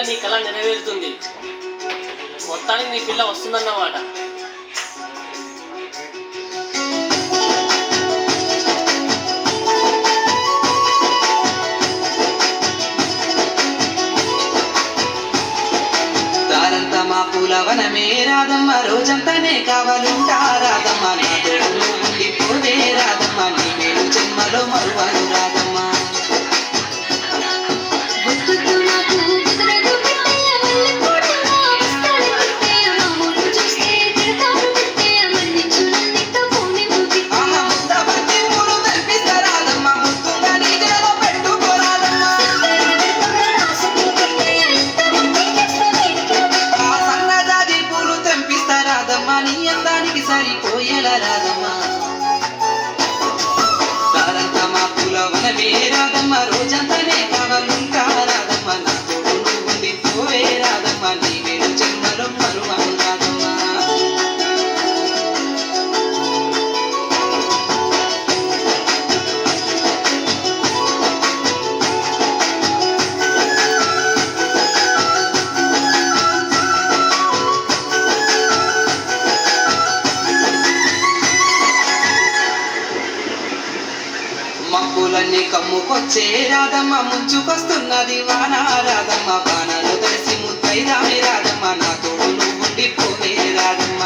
నీ కళ నెరవేరుతుంది. మొత్తానికి నీ పిల్ల వస్తుందన్నమాట. తారంతా మా పూలవనమే రాధమ్మ, రోజంతానే కావాలుంటా రాధమ్మ, నా తోడు ఉండిపోవే రాధమ్మ, నీ వేలు జన్మలో మరువను రాధమ్మ. సరిపోయేలా రాధమ్మ, తారంతా మా పూలవనమే రాధమ్మ, రోజంతానే కావాలుంటా రాధమ్మ, నా తోడు ఉండిపోవే రాధమ్మ, నీ వేలు జన్మలో మరువను రాధమ్మ. మబ్బులన్నీ కమ్ముకొచ్చే రాధమ్మ, ముంచుకొస్తున్నది వాన రాధమ్మ, వానలో తడిసి ముద్దైదామే రాధమ్మ, నా తోడు నువ్వు ఉండిపోవే రాధమ్మ.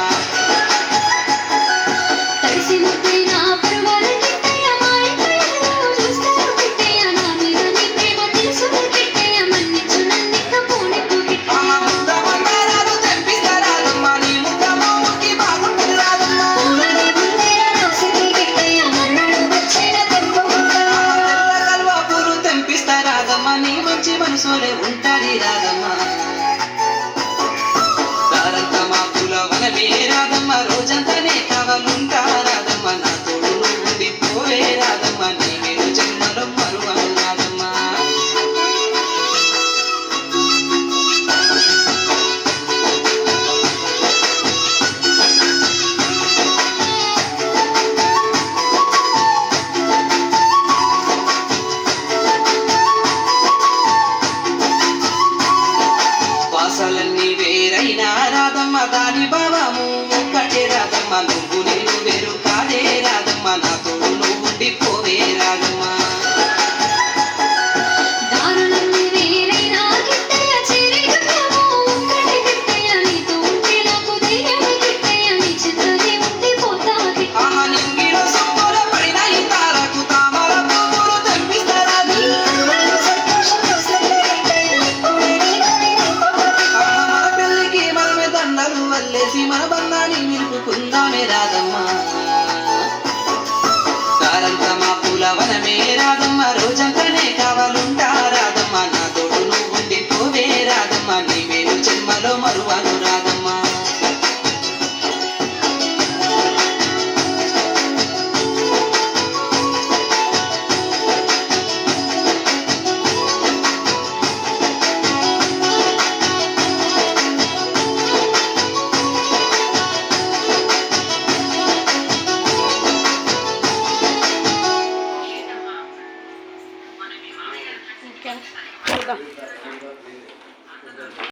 నీ మంచి మనసులే ఉంటాది రాధమ్మ, తారంతా మా పూలవనమే రాధమ్మ, రోజంతానే కావాలుంటా రాధమ్మ, నా తోడు ఉండిపోవే రాధమ్మ, నీ వేలు జన్మలో మరువను రాధమ్మ. వాసాలన్నీ వేరైనా రాధమ్మ, దాని భావము ఒక్కటే రాధమ్మ, నువ్వు